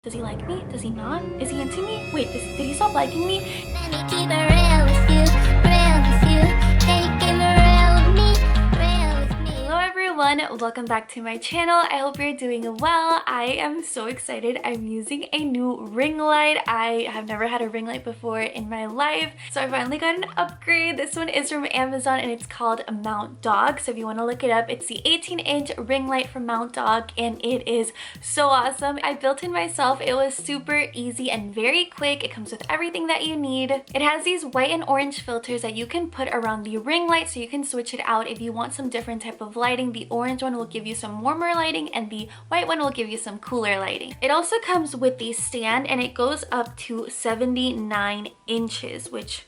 Does he like me? Does he not? Is he into me? Wait, did he stop liking me? Let me keep it real with you, real with you. Can you keep it real with me, real with me? Hello everyone, welcome back to my channel. I hope you're doing well. I am so excited. I'm using a new ring light. I have never had a ring light before in my life, so I finally got an upgrade. This one is from Amazon and it's called Mount Dog. So if you want to look it up, it's the 18-inch ring light from Mount Dog and it is so awesome. I built it myself. It was super easy and very quick. It comes with everything that you need. It has these white and orange filters that you can put around the ring light so you can switch it out if you want some different type of lighting. The orange one will give you some warmer lighting and the white one will give you some cooler lighting. It also comes with the stand and it goes up to 79 inches, which,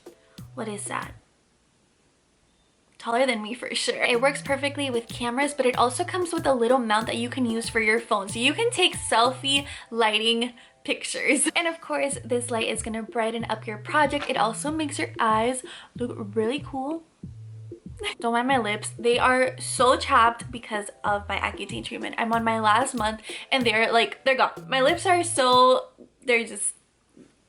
what is that? Taller than me for sure. It works perfectly with cameras, but it also comes with a little mount that you can use for your phone. So you can take selfie lighting pictures. And of course, this light is gonna brighten up your project. It also makes your eyes look really cool. Don't mind my lips. They are so chapped because of my Accutane treatment. I'm on my last month and they're gone. My lips are so, they're just,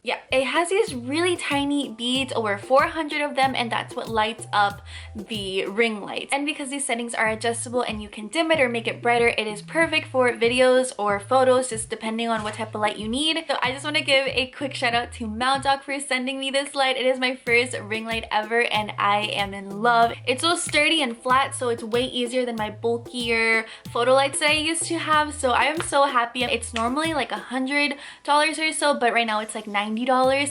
yeah. It has these really tiny beads, over 400 of them, and that's what lights up the ring light. And because these settings are adjustable and you can dim it or make it brighter, it is perfect for videos or photos, just depending on what type of light you need. So I just want to give a quick shout out to Mount Dog for sending me this light. It is my first ring light ever and I am in love. It's so sturdy and flat, so it's way easier than my bulkier photo lights that I used to have. So I am so happy. It's normally like $100 or so, but right now it's like $90,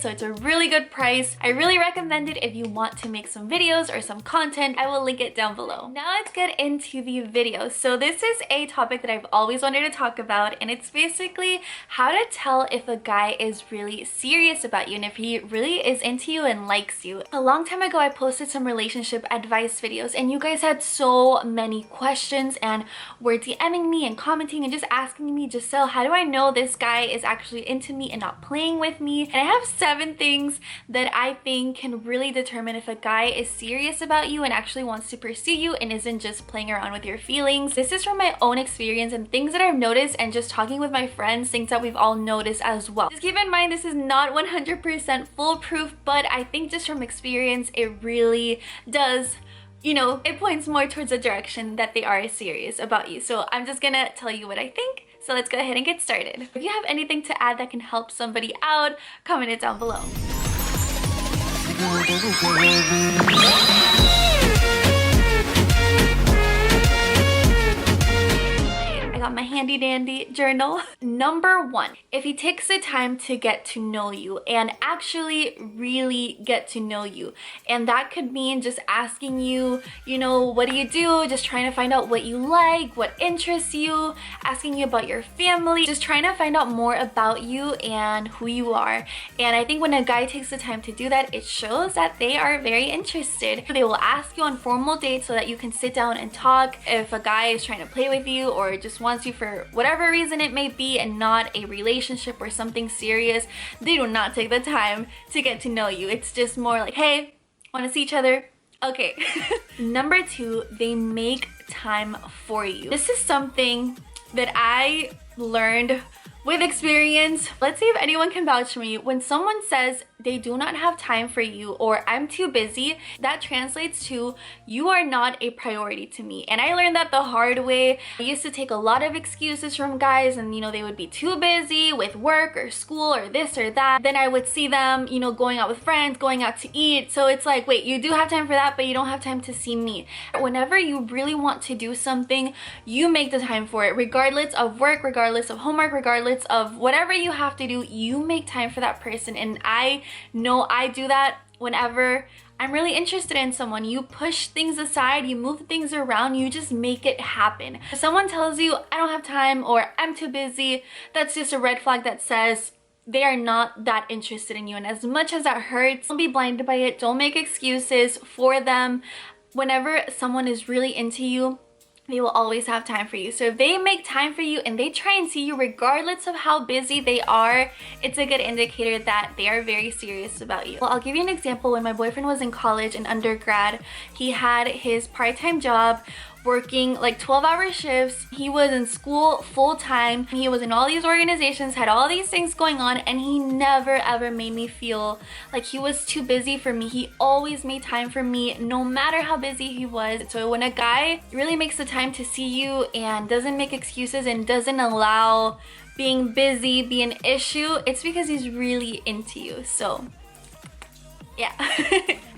so it's a really good price. I really recommend it if you want to make some videos or some content. I will link it down below. Now let's get into the video. So this is a topic that I've always wanted to talk about, and it's basically how to tell if a guy is really serious about you and if he really is into you and likes you. A long time ago, I posted some relationship advice videos and you guys had so many questions and were DMing me and commenting and just asking me, Giselle, how do I know this guy is actually into me and not playing with me? And I have 7 things that I think can really determine if a guy is serious about you and actually wants to pursue you and isn't just playing around with your feelings. This is from my own experience and things that I've noticed and just talking with my friends, things that we've all noticed as well. Just keep in mind this is not 100% foolproof, but I think just from experience it really does, you know, it points more towards the direction that they are serious about you. So I'm just gonna tell you what I think. So let's go ahead and get started. If you have anything to add that can help somebody out, comment it down below. I got my handy dandy journal. Number 1, if he takes the time to get to know you and actually really get to know you, and that could mean just asking you, you know, what do you do, just trying to find out what you like, what interests you, asking you about your family, just trying to find out more about you and who you are. And I think when a guy takes the time to do that, it shows that they are very interested. They will ask you on formal dates so that you can sit down and talk. If a guy is trying to play with you or just wants you for whatever reason it may be and not a relationship or something serious, they do not take the time to get to know you. It's just more like, hey, want to see each other? Okay. Number 2, they make time for you. This is something that I learned with experience. Let's see if anyone can vouch for me. When someone says they do not have time for you or I'm too busy, that translates to you are not a priority to me. And I learned that the hard way. I used to take a lot of excuses from guys and, you know, they would be too busy with work or school or this or that. Then I would see them, you know, going out with friends, going out to eat. So it's like, wait, you do have time for that, but you don't have time to see me. Whenever you really want to do something, you make the time for it, regardless of work, regardless of homework, regardless of whatever you have to do, you make time for that person. And I know I do that whenever I'm really interested in someone. You push things aside, you move things around, you just make it happen. If someone tells you I don't have time or I'm too busy, that's just a red flag that says they are not that interested in you. And as much as that hurts, don't be blinded by it. Don't make excuses for them. Whenever someone is really into you, they will always have time for you. So if they make time for you and they try and see you regardless of how busy they are, it's a good indicator that they are very serious about you. Well, I'll give you an example. When my boyfriend was in college and undergrad, he had his part-time job working like 12-hour shifts. He was in school full-time. He was in all these organizations, had all these things going on, and he never ever made me feel like he was too busy for me. He always made time for me, no matter how busy he was. So when a guy really makes the time to see you and doesn't make excuses and doesn't allow being busy be an issue, it's because he's really into you. So yeah.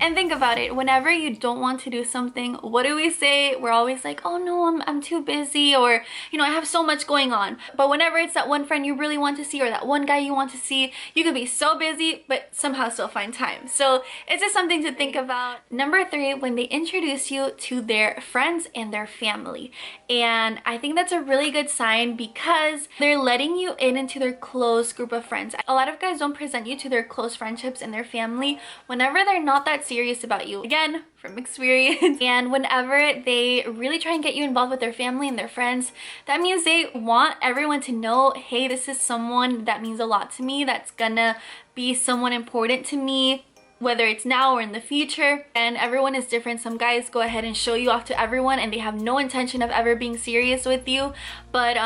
And think about it, whenever you don't want to do something, what do we say? We're always like, oh no, I'm too busy, or you know, I have so much going on. But whenever it's that one friend you really want to see, or that one guy you want to see, you could be so busy but somehow still find time. So it's just something to think about. Number 3, when they introduce you to their friends and their family. And I think that's a really good sign because they're letting you into their close group of friends. A lot of guys don't present you to their close friendships and their family whenever they're not that serious about you. Again, from experience. And whenever they really try and get you involved with their family and their friends, that means they want everyone to know, hey, this is someone that means a lot to me, that's gonna be someone important to me, whether it's now or in the future. And everyone is different. Some guys go ahead and show you off to everyone and they have no intention of ever being serious with you, but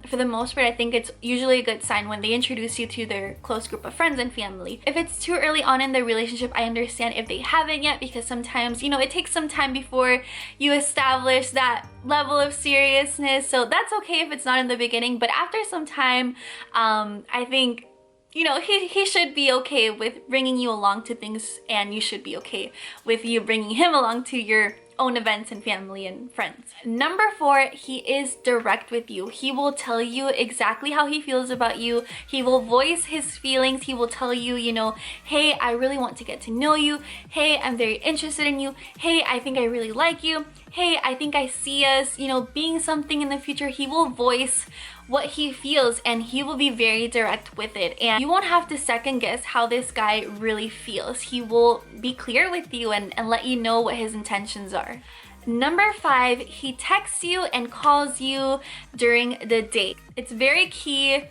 for the most part, I think it's usually a good sign when they introduce you to their close group of friends and family. If it's too early on in their relationship, I understand if they haven't yet, because sometimes, you know, it takes some time before you establish that level of seriousness. So that's okay if it's not in the beginning, but after some time, I think, you know, he should be okay with bringing you along to things, and you should be okay with you bringing him along to your own events and family and friends. Number 4, he is direct with you. He will tell you exactly how he feels about you. He will voice his feelings. He will tell you, you know, hey, I really want to get to know you. Hey, I'm very interested in you. Hey, I think I really like you. Hey, I think I see us, you know, being something in the future. He will voice what he feels, and he will be very direct with it, and you won't have to second guess how this guy really feels. He will be clear with you and let you know what his intentions are. Number 5, he texts you and calls you during the date. It's very key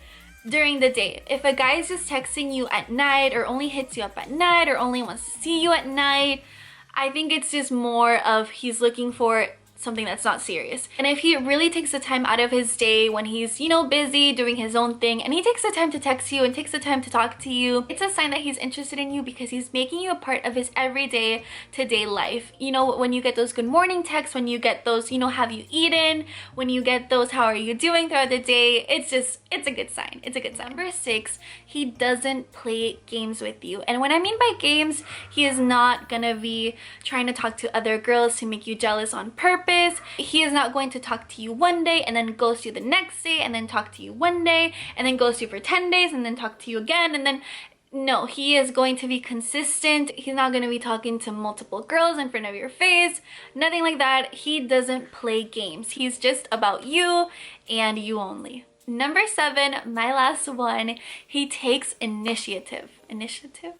during the date. If a guy is just texting you at night, or only hits you up at night, or only wants to see you at night, I think it's just more of he's looking for something that's not serious. And if he really takes the time out of his day when he's, you know, busy doing his own thing, and he takes the time to text you and takes the time to talk to you, it's a sign that he's interested in you, because he's making you a part of his everyday to day life. You know, when you get those good morning texts, when you get those, you know, have you eaten, when you get those how are you doing throughout the day, it's a good sign. It's a good sign. Number 6, he doesn't play games with you. And when I mean by games, he is not gonna be trying to talk to other girls to make you jealous on purpose. He is not going to talk to you one day and then ghost you the next day, and then talk to you one day and then ghost you for 10 days and then talk to you again, and then no, he is going to be consistent. He's not going to be talking to multiple girls in front of your face, nothing like that. He doesn't play games. He's just about you and you only. Number 7, my last one, he takes initiative. Initiative.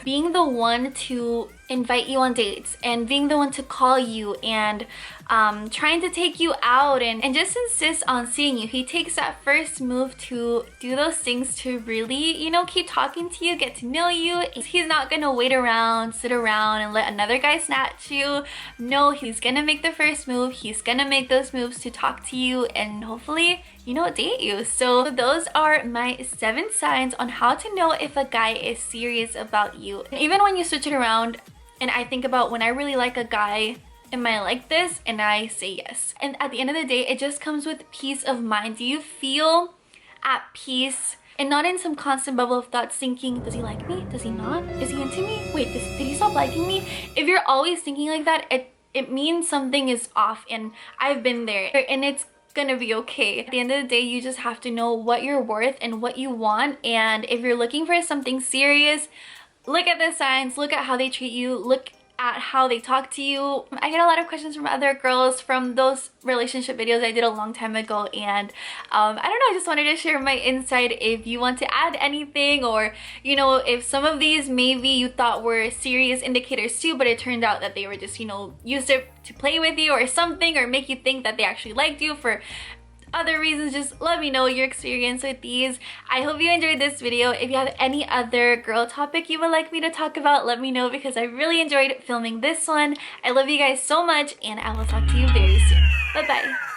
Being the one to invite you on dates, and being the one to call you, and trying to take you out, and just insist on seeing you. He takes that first move to do those things to really, you know, keep talking to you, get to know you. He's not gonna wait around, sit around and let another guy snatch you. No, he's gonna make the first move. He's gonna make those moves to talk to you and hopefully, you know, date you. So those are my 7 signs on how to know if a guy is serious about you. And even when you switch it around, and I think about when I really like a guy, am I like this? And I say yes. And at the end of the day, it just comes with peace of mind. Do you feel at peace and not in some constant bubble of thoughts thinking, does he like me? Does he not? Is he into me? Wait, did he stop liking me? If you're always thinking like that, it means something is off, and I've been there, and it's gonna be okay. At the end of the day, you just have to know what you're worth and what you want. And if you're looking for something serious, look at the signs, look at how they treat you, look at how they talk to you. I get a lot of questions from other girls from those relationship videos I did a long time ago, and I don't know, I just wanted to share my insight. If you want to add anything, or you know, if some of these maybe you thought were serious indicators too, but it turned out that they were just, you know, used it to play with you or something, or make you think that they actually liked you for other reasons, just let me know your experience with these. I hope you enjoyed this video. If you have any other girl topic you would like me to talk about, let me know because I really enjoyed filming this one. I love you guys so much and I will talk to you very soon. Bye bye.